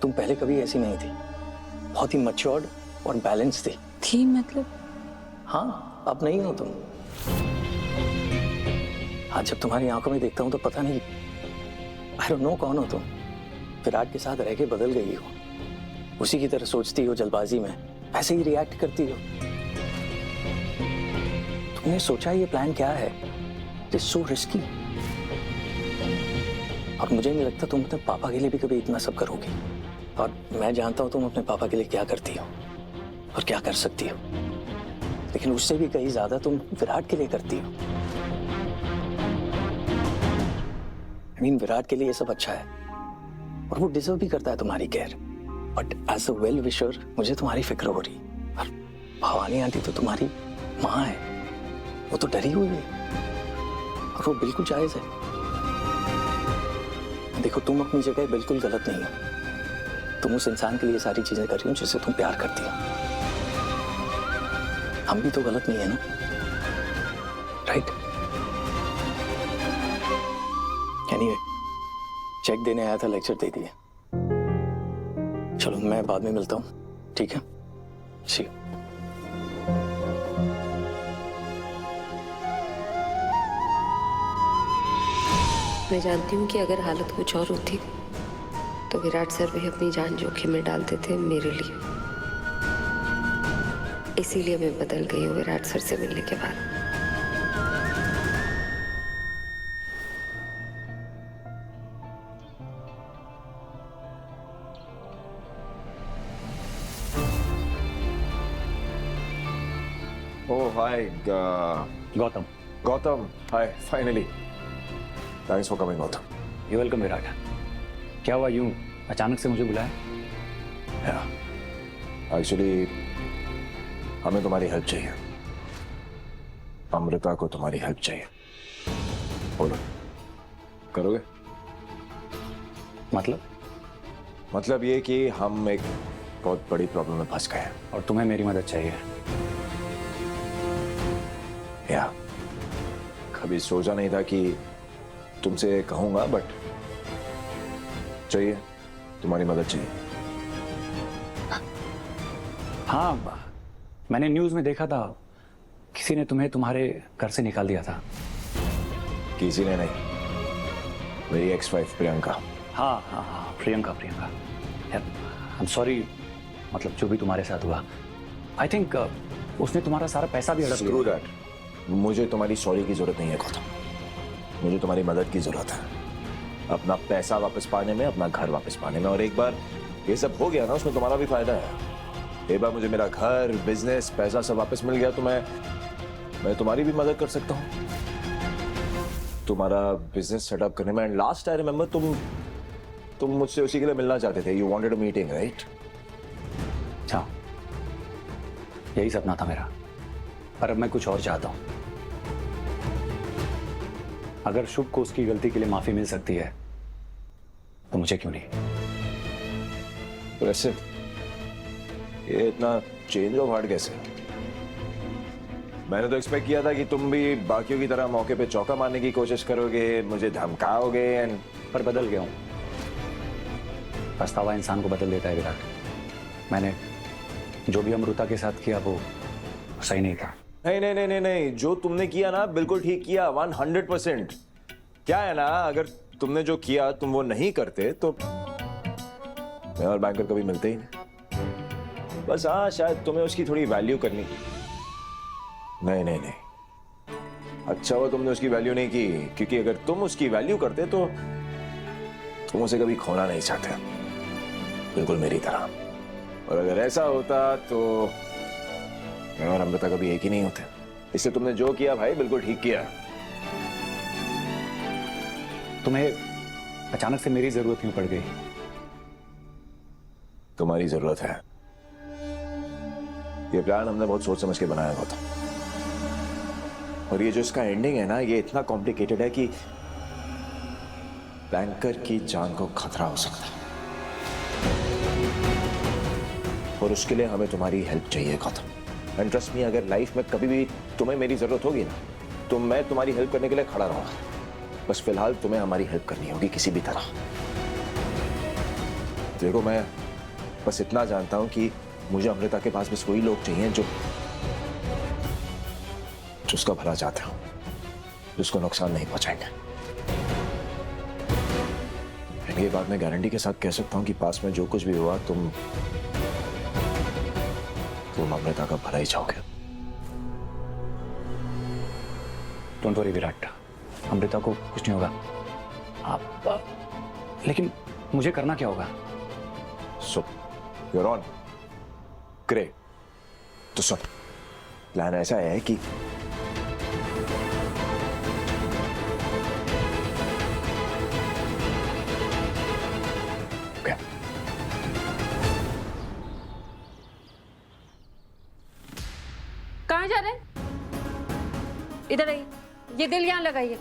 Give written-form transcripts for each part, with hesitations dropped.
तुम पहले कभी ऐसी नहीं थी, बहुत ही मैच्योर्ड और बैलेंस थी मतलब? हाँ, अब नहीं हो तुम। आज जब तुम्हारी आंखों में देखता हूं तो पता नहीं, आई डोंट नो कौन हो तुम। विराट के साथ रह के बदल गई हो, उसी की तरह सोचती हो, जल्दबाजी में ऐसे ही रिएक्ट करती हो। तुमने सोचा ये प्लान क्या है? It's so risky. और मुझे नहीं लगता तुम अपने पापा के लिए भी कभी इतना सब करोगी। और मैं जानता हूं तुम अपने पापा के लिए क्या करती हो और क्या कर सकती हो, लेकिन उससे भी कहीं ज्यादा तुम विराट के लिए करती हो। I mean, विराट के लिए ये सब अच्छा है और वो डिजर्व भी करता है तुम्हारी care, but as a well wisher मुझे तुम्हारी फिक्र हो रही। और भवानी आंटी तो तुम्हारी माँ है, वो तो डरी हुई है और वो बिल्कुल जायज है। देखो, तुम अपनी जगह बिल्कुल गलत नहीं हो। तुम उस इंसान के लिए सारी चीजें कर रही हो जिससे तुम प्यार करती हो। हम भी तो गलत नहीं है ना, राइट? एनीवे, चेक देने आया था, लेक्चर दे दिया। चलो मैं बाद में मिलता हूँ, ठीक है? सी यू। मैं जानती हूँ कि अगर हालत कुछ और होती तो विराट सर भी अपनी जान जोखिम में डालते थे मेरे लिए। इसीलिए मैं बदल गई हूँ विराट सर से मिलने के बाद। Oh, hi, Gautam. Gautam. Hi, finally. Thanks for coming, Gautam. You welcome Virat. क्या हुआ, यूं अचानक से मुझे बुलाया? Yeah. Actually, हमें तुम्हारी हेल्प चाहिए। अमृता को तुम्हारी हेल्प चाहिए। बोलो, करोगे? मतलब ये कि हम एक बहुत बड़ी प्रॉब्लम में फंस गए हैं। और तुम्हें मेरी मदद चाहिए? या कभी सोचा नहीं था कि तुमसे कहूंगा, बट चाहिए, तुम्हारी मदद चाहिए। हाँ, मैंने न्यूज में देखा था किसी ने तुम्हें तुम्हारे घर से निकाल दिया था। किसी ने नहीं, मेरी एक्स वाइफ प्रियंका। हाँ हाँ हाँ, प्रियंका। यार, आई एम सॉरी, मतलब जो भी तुम्हारे साथ हुआ। आई थिंक उसने तुम्हारा सारा पैसा भी हड़प Screw लिया। that. मुझे तुम्हारी सॉरी की जरूरत नहीं है गौतम, मुझे तुम्हारी मदद की जरूरत है अपना पैसा वापस पाने में, अपना घर वापस पाने में। और एक बार ये सब हो गया ना, उसमें तुम्हारा भी फायदा है। एक बार मुझे मेरा घर, बिजनेस, पैसा सब वापस मिल गया तो मैं तुम्हारी भी मदद कर सकता हूँ तुम्हारा बिजनेस सेटअप करने में। एंड लास्ट आई रिमेम्बर तुम मुझसे उसी के लिए मिलना चाहते थे। You wanted a meeting, right? अच्छा, यही सपना था मेरा, पर अब मैं कुछ और चाहता हूँ। अगर शुभ को उसकी गलती के लिए माफी मिल सकती है तो मुझे क्यों नहीं? वैसे ये इतना चेंज ऑफ हार्ट कैसे? मैंने तो एक्सपेक्ट किया था कि तुम भी बाकियों की तरह मौके पे चौका मारने की कोशिश करोगे, मुझे धमकाओगे। एंड पर बदल गया हूं। पछतावा इंसान को बदल देता है विराट। मैंने जो भी अमृता के साथ किया वो सही नहीं था। नहीं, जो तुमने किया ना बिल्कुल ठीक किया, 100%। क्या है ना, अगर तुमने जो किया तुम वो नहीं करते तो मैं और बैंकर कभी मिलते ही नहीं। बस हाँ, शायद तुम्हें उसकी थोड़ी वैल्यू करनी। नहीं, अच्छा हुआ तुमने उसकी वैल्यू नहीं की, क्योंकि अगर तुम उसकी वैल्यू करते तो तुम उसे कभी खोना नहीं चाहते, बिल्कुल मेरी तरह। और अगर ऐसा होता तो मैं और अमृता कभी एक ही नहीं होते। इससे तुमने जो किया भाई बिल्कुल ठीक किया। तुम्हें अचानक से मेरी जरूरत क्यों पड़ गई? तुम्हारी जरूरत है। ये प्लान हमने बहुत सोच समझ के बनाया हुआ था, और ये जो इसका एंडिंग है ना, ये इतना कॉम्प्लिकेटेड है कि बैंकर की जान को खतरा हो सकता है। और उसके लिए हमें तुम्हारी हेल्प चाहिए गौतम। एंड ट्रस्ट मी, अगर लाइफ में कभी भी तुम्हें मेरी जरूरत होगी ना, तो मैं तुम्हारी हेल्प करने के लिए खड़ा रहूंगा। बस फिलहाल तुम्हें हमारी हेल्प करनी होगी किसी भी तरह। देखो मैं बस इतना जानता हूं कि मुझे अमृता के पास बस वही लोग चाहिए जो उसका भला चाहते हो, जिसको नुकसान नहीं पहुंचाएंगे। ये बात मैं गारंटी के साथ कह सकता हूं कि पास में जो कुछ भी हुआ तुम अमृता का भला ही चाहोगे। डोंट वरी विराट, अमृता को कुछ नहीं होगा। आप लेकिन मुझे करना क्या होगा? सो यूर ऑन ग्रेट। तो सुन, प्लान ऐसा है कि कहाँ जा रहे हैं? इधर आइए, ये दिल यहाँ लगाइए।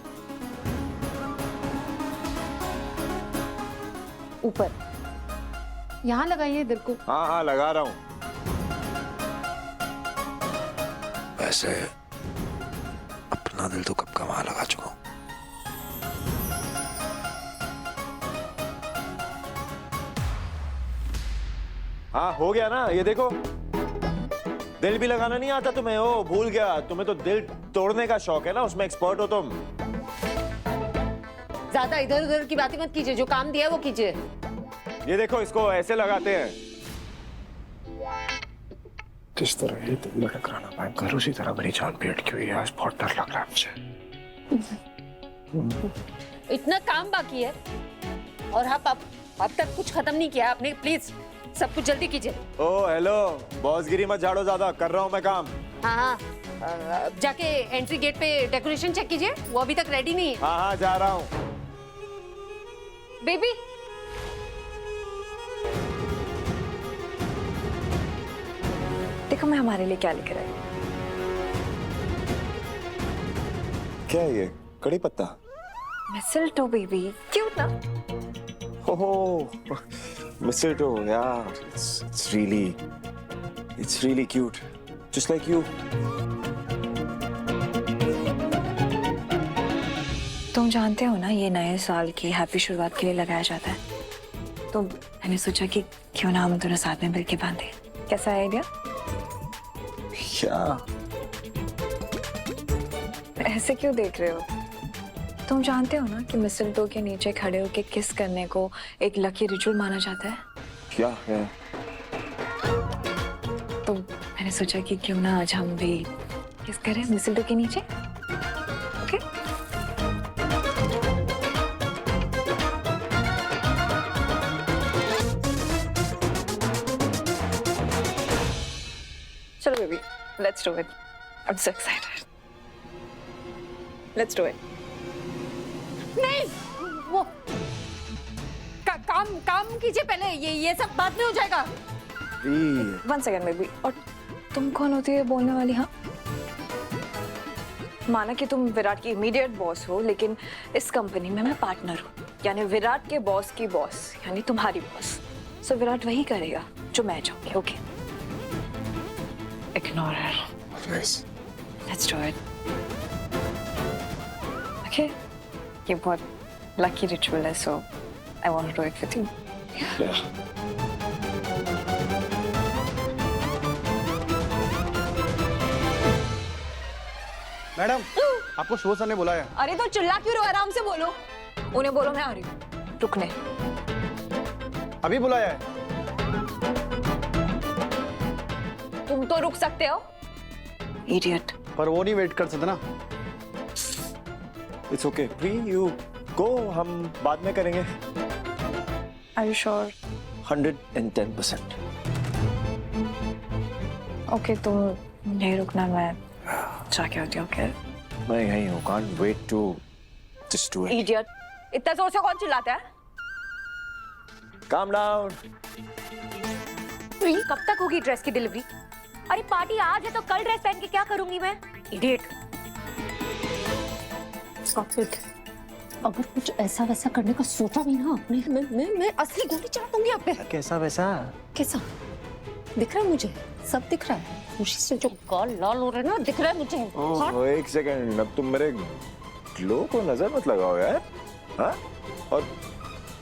ऊपर यहाँ लगाइए दिल को। हाँ हाँ लगा रहा हूं। वैसे अपना दिल तो कब का वहां लगा चुका हूं। हाँ हो गया ना, ये देखो दिल भी लगाना नहीं आता तुम्हें? ओ भूल गया, तुम्हें तो दिल तोड़ने का शौक है ना, उसमें एक्सपर्ट हो तुम। ज्यादा इधर उधर की बातें मत कीजिए, जो काम दिया है वो कीजिए। ये देखो इसको ऐसे लगाते हैं। जिस तरह ये दिल में टकराना भयंकर, उसी तरह मेरी जान पेट की हुई है। आज बहुत डर लग रहा है मुझे। इतना काम बाकी है और अब तक कुछ खत्म नहीं किया आपने। प्लीज सब कुछ जल्दी कीजिए। ओ हेलो, बॉसगिरी मत झाड़ो ज्यादा, कर रहा हूं मैं काम। हाँ हाँ, जाके एंट्री गेट पे डेकोरेशन चेक कीजिए, वो अभी तक रेडी नहीं है। हाँ हाँ जा रहा हूं। बेबी देखो मैं हमारे लिए क्या लेकर आई। क्या है ये? कड़ी पत्ता? मिसलटो बेबी, क्यूट ना? ओह mistletoe, yeah, it's really cute, just like you. तुम जानते हो ना ये नए साल की हैप्पी शुरुआत के लिए लगाया जाता है, तो मैंने सोचा कि क्यों ना हम दोनों साथ में मिलके बांधे। कैसा आइडिया? क्या? ऐसे क्यों देख रहे हो? तुम जानते हो ना कि मिसलटो के नीचे खड़े होकर किस करने को एक लकी रिचुअल माना जाता है। क्या है? तो मैंने सोचा कि क्यों ना आज हम भी किस करें मिसलटो के नीचे। ओके? चलो baby, let's do it. I am so excited. Let's do it. नहीं, वो काम कीजिए पहले, ये सब बाद में हो जाएगा। वन सेकेंड बेबी, और तुम कौन होती है बोलने वाली? हाँ, माना कि तुम विराट की इमीडिएट बॉस हो, लेकिन इस कंपनी में मैं पार्टनर हूँ, यानी विराट के बॉस की बॉस, यानी तुम्हारी बॉस। सो विराट वही करेगा जो मैं चाहूंगी। Okay, ignore him. Let's do it. Okay, ये बहुत लकी रिचुअल है, so I want to do it with you. Madam, आपको शो सर ने बुलाया। अरे तो चिल्ला क्यों रहे हो? आराम से बोलो। उन्हें बोलो मैं आ रही हूँ। रुकने। अभी बुलाया है। तुम तो रुक सकते हो। इडियट। पर वो नहीं वेट कर सकते ना। It's okay, pre you go, हम बाद में करेंगे। Are you sure? 110%। ओके, तुम यही रुकना, मैं जाके आती हूँ। ओके? मैं यहीं हूँ, can't wait to just do it। Idiot. इतना जोर से कौन चिल्लाता है? Calm down। प्री, कब तक होगी ड्रेस की डिलीवरी? अरे पार्टी आज है तो कल ड्रेस पहन के क्या करूंगी मैं? इडियट। स्टॉप। अगर कुछ ऐसा वैसा करने का सोचा भी ना आपने, मैं असली गोली चला दूंगी आप पे। कैसा वैसा? कैसा? दिख रहा है मुझे, सब दिख रहा है। खुशी से जो गाल लाल हो रहे हैं ना, दिख रहा है मुझे। ओह, एक सेकंड, अब तुम मेरे ग्लो को नजर मत लगाओ यार। हाँ? और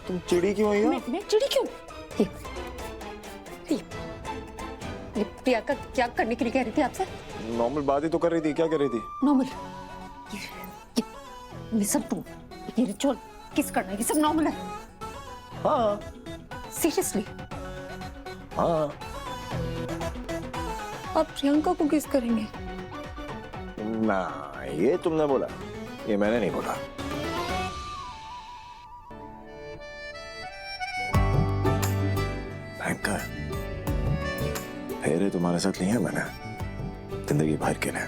तुम चिड़ी क्यों हुई हो? मैं चिड़ी क्यों? ये प्रियंका क्या करने के लिए कह रही थी आपसे? नॉर्मल बात ही तो कर रही थी, क्या कर रही थी? नॉर्मल? ये सब तुम ये रिचुअल किस करना है, ये सब नॉर्मल है? हाँ सीरियसली? हाँ। आप प्रियंका को किस करेंगे? ना, ये तुमने बोला, ये मैंने नहीं बोला। भयंकर फेरे तुम्हारे साथ नहीं है मैंने, जिंदगी भर के लिए।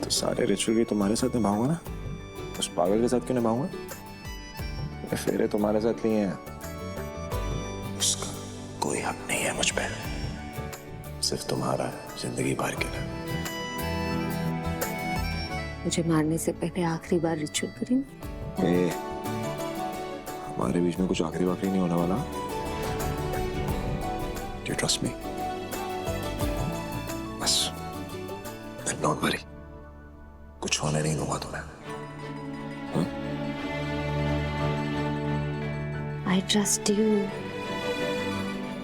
तो सारे रिचुअल भी तुम्हारे साथ निभाऊंगा ना, उस पागल के साथ क्यों निभाऊंगा? ये फेरे तुम्हारे साथ नहीं है, उसका कोई हक नहीं है मुझ पे, सिर्फ तुम्हारा जिंदगी भर के लिए। मुझे मारने से पहले आखिरी बार रिचुअल करेंगे? हमारे बीच में कुछ आखिरी वाकरी नहीं होने वाला। Do you trust me? बस, then don't worry, कुछ होने नहीं दूंगा तुम्हें। I trust you.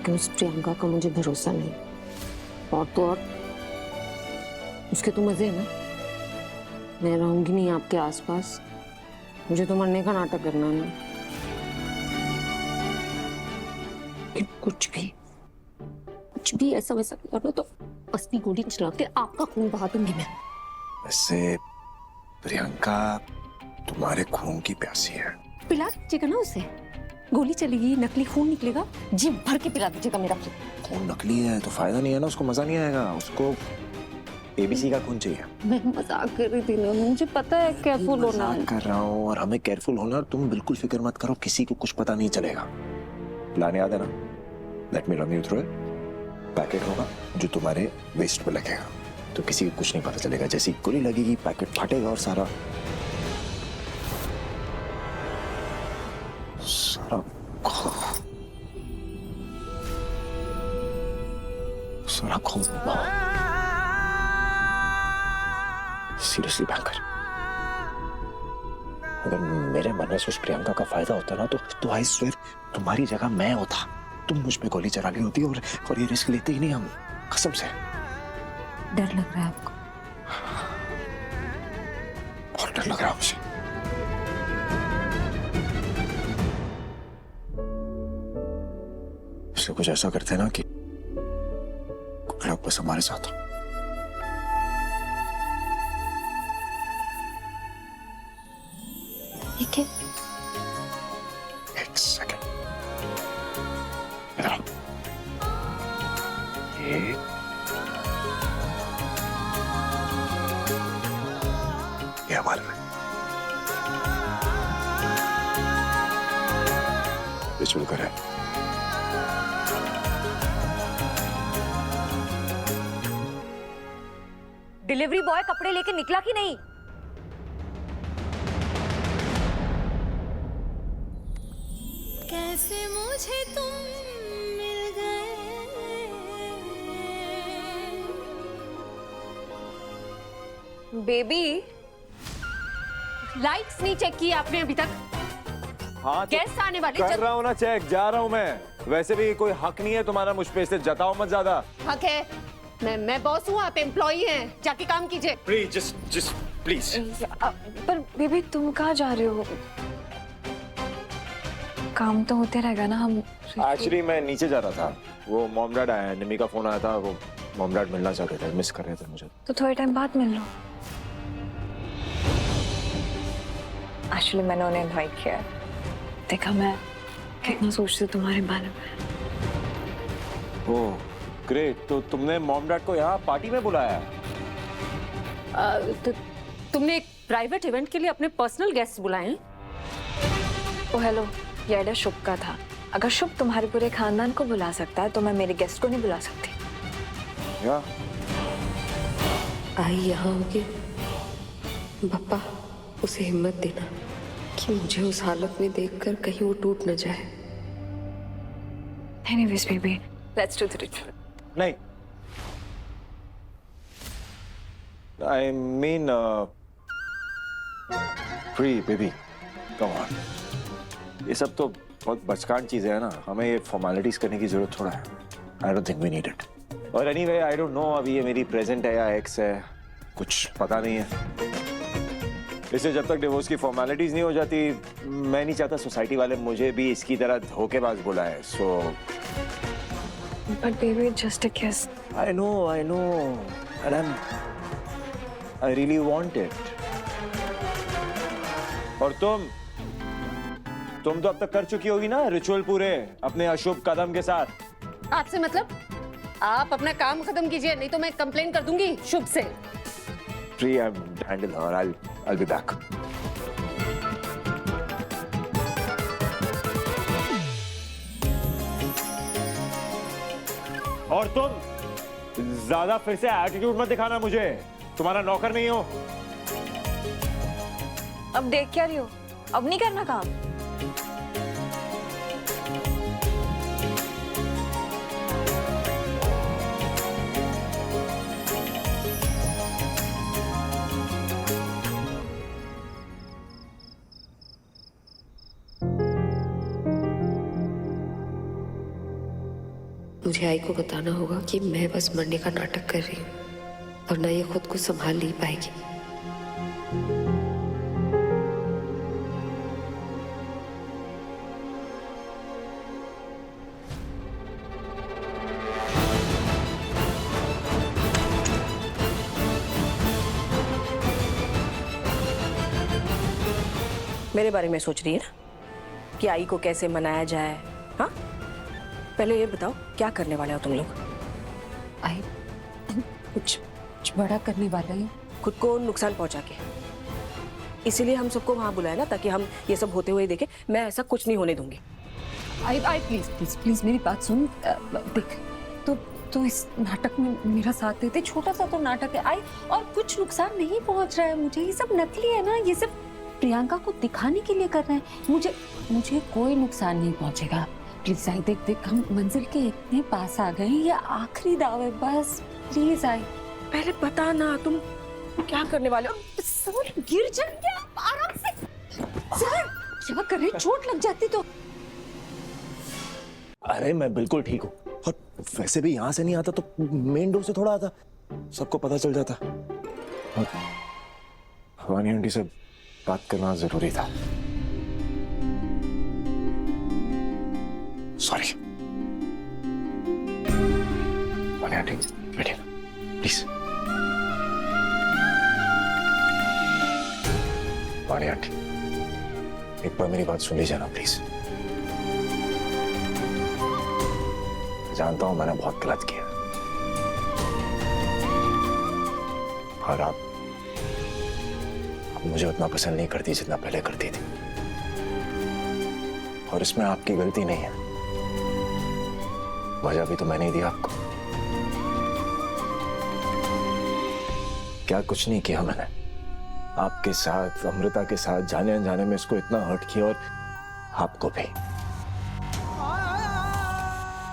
कि उस प्रियंका का मुझे भरोसा नहीं, और तो और उसके तो मजे हैं ना। मैं रहूंगी नहीं आपके आसपास, मुझे तो मरने का नाटक करना है। कुछ भी ऐसा वैसा करना तो असली गोली चला के आपका खून बहा दूंगी मैं। वैसे प्रियंका तुम्हारे खून की प्यासी है। पिला दीजिएगा ना उसे, गोली चलेगी, नकली खून निकलेगा, जी भर के पिला दीजिएगा मेरा खून। खून नकली है तो फायदा नहीं है ना, उसको मजा नहीं आएगा, उसको एबीसी का खून चाहिए। मैं मजाक कर रही थी ना, मुझे पता है केयरफुल होना है। मजाक कर रहा हूँ और हमें केयरफुल होना, और तुम बिल्कुल फिक्र मत करो, किसी को कुछ पता नहीं चलेगा। प्लान याद है ना? Let me run you through it. Packet होगा जो तुम्हारे वेस्ट पे लगेगा, तो किसी को कुछ नहीं पता चलेगा। जैसी गोली लगेगी पैकेट फटेगा और सारा खून सीरियसली बैंकर, अगर मेरे मन से उस प्रियंका का फायदा होता ना तो आई स्वेयर तुम्हारी जगह मैं होता, तुम मुझ पे गोली चला ली होती और ये रिस्क लेते ही नहीं हम, कसम से। डर लग रहा है आपको? बहुत डर लग रहा है मुझे। इससे कुछ ऐसा करते हैं ना कि लोग बस हमारे साथ हो। ठीक है, एक सेकंड, इधर आओ। ये हमारे में रिचुअल करें। डिलीवरी बॉय कपड़े लेके निकला कि नहीं? कैसे मुझे तुम मिल गए, बेबी लाइट्स नहीं चेक की आपने अभी तक? हाँ गेस्ट आने वाले, कर रहा हूँ ना चेक, जा रहा हूँ मैं। वैसे भी कोई हक नहीं है तुम्हारा मुझ पे, इससे जताओ मत ज्यादा। हक है, मैं बॉस हूँ, आप एम्प्लॉई हैं, जाके काम कीजिए। Please just please. पर बेबी तुम कहाँ जा रहे हो? काम तो होते रहेगा ना। हम एक्चुअली मैं नीचे जा रहा था, वो मॉम डैड आया, निमी का फोन आया था, वो मॉम डैड मिलना चाहते थे, मिस कर रहे थे मुझे। तो थोड़े टाइम बाद मिल लो। एक्चुअली मैंने उन्हें इनवाइट किया है, देखा मैं कितना सोचती हूँ तुम्हारे बारे में। ओह ग्रेट, तो तुमने मॉम डैड को यहाँ पार्टी में बुलाया है? तो तुमने एक प्राइवेट इवेंट के लिए अपने पर्सनल गेस्ट बुलाए हैं? ओ हेलो, ये आइडिया शुभ का था। अगर शुभ तुम्हारे पूरे खानदान को बुला सकता है तो मैं मेरे गेस्ट को नहीं बुला सकती। या आई यहाँ होगी, पापा उसे हिम्मत देना कि मुझे उस हालत में देखकर कहीं वो टूट न जाए। Anyways baby, let's do the ritual. नहीं, I mean pre baby, come on, ये सब तो बहुत बचकान चीजें है ना, हमें ये फॉर्मेलिटीज करने की जरूरत थोड़ा है। I don't think we need it. और एनीवे आई डोंट नो अभी ये मेरी प्रेजेंट है या एक्स है, कुछ पता नहीं है। इससे जब तक डिवोर्स की फॉर्मेलिटीज नहीं हो जाती, मैं नहीं चाहता सोसाइटी वाले मुझे भी इसकी तरह धोखेबाज बुलाए। So but baby just a kiss. I know and I really want it. और तुम तो अब तक कर चुकी होगी ना रिचुअल पूरे अपने अशुभ कदम के साथ। आपसे मतलब? आप अपना काम खत्म कीजिए, नहीं तो मैं कंप्लेन कर दूंगी शुभ से। Free, I'll handle her. I'll be back. और तुम ज्यादा फिर से एटीट्यूड मत दिखाना मुझे, तुम्हारा नौकर नहीं हो। अब देख क्या रही हो, अब नहीं करना काम। मुझे आई को बताना होगा कि मैं बस मरने का नाटक कर रही हूँ, वरना ये खुद को संभाल नहीं पाएगी। मेरे बारे में सोच रही है ना कि आई को कैसे मनाया जाए? हाँ, पहले ये बताओ क्या करने वाले हो तुम लोग? आई कुछ बड़ा करने वाला है, खुद को नुकसान पहुंचा के। इसीलिए हम सबको वहां बुलाया ना, ताकि हम ये सब होते हुए देखें। मैं ऐसा कुछ नहीं होने दूंगी। आई प्लीज प्लीज प्लीज मेरी बात सुन। देख तो इस नाटक में मेरा साथ देते, छोटा सा तो नाटक है आई, और कुछ नुकसान नहीं पहुंच रहा है मुझे। ये सब नकली है ना, ये सब प्रियंका को दिखाने के लिए कर रहे हैं। मुझे कोई नुकसान नहीं पहुंचेगा। प्लीज आई, देख हम मंजिल के इतने पास आ गए, ये आखिरी दाव है बस। प्लीज आई, पहले बता ना तुम क्या करने वाले हो? सर गिर जाएंगे आप, आराम से। सर क्या कर रहे, चोट लग जाती तो। अरे मैं बिल्कुल ठीक हूँ, और वैसे भी यहाँ से नहीं आता तो मेन डोर से थोड़ा आता, सबको पता चल जाता। और भवानी आंटी से बात करना जरूरी था। सॉरी। भवानी आंटी बैठिए ना प्लीज। भवानी आंटी एक बार मेरी बात सुन लीजिए ना प्लीज। जानता हूं मैंने बहुत गलत किया, और आप मुझे उतना पसंद नहीं करती जितना पहले करती थी, और इसमें आपकी गलती नहीं है। वजह भी तो मैंने ही दी आपको। क्या कुछ नहीं किया मैंने आपके साथ, अमृता के साथ जाने अनजाने में इसको इतना हर्ट किया, और आपको भी।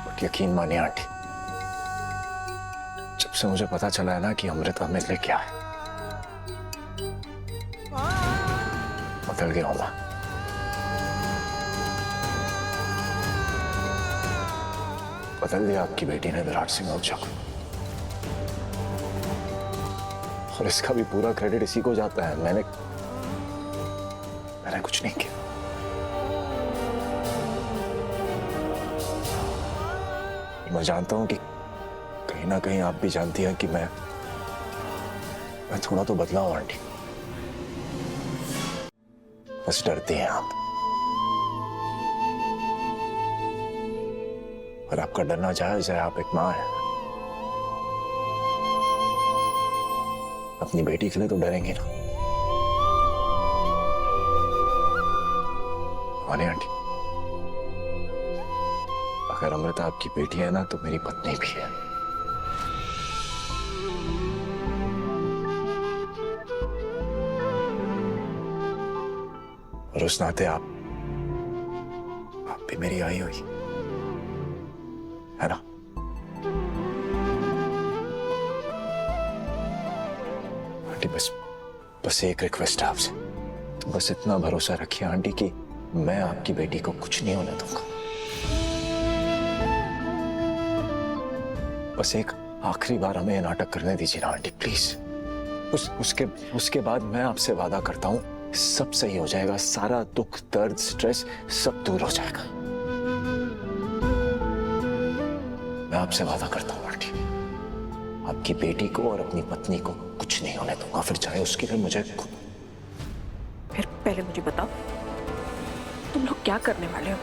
बट यकीन मानिए आंटी, जब से मुझे पता चला है ना कि अमृता मेरे लिए क्या है, बदल गया हूं मैं। बदल दिया आपकी बेटी ने विराट सिंह आहूजा को, और इसका भी पूरा क्रेडिट इसी को जाता है। मैंने कुछ नहीं किया। मैं जानता हूं कि कहीं ना कहीं आप भी जानती हैं कि मैं थोड़ा तो बदला हूं आंटी, बस डरती हैं आप, और आपका डरना जायज है। आप एक मां हैं, अपनी बेटी के लिए तो डरेंगे ना। वानी आंटी, अगर अमृता आपकी बेटी है ना तो मेरी पत्नी भी है। और उस नाते आप भी मेरी आई हुई है ना। आंटी बस एक रिक्वेस्ट है आपसे, तो बस इतना भरोसा रखिए आंटी कि मैं आपकी बेटी को कुछ नहीं होने दूंगा। बस एक आखिरी बार हमें ये नाटक करने दीजिए ना आंटी, प्लीज। उसके बाद मैं आपसे वादा करता हूं सब सही हो जाएगा, सारा दुख दर्द स्ट्रेस सब दूर हो जाएगा। मैं आपसे वादा करता हूं आंटी, आपकी बेटी को और अपनी पत्नी को कुछ नहीं होने दूंगा, फिर चाहे उसकी फिर मुझे खुद। फिर पहले मुझे बताओ तुम लोग क्या करने वाले हो?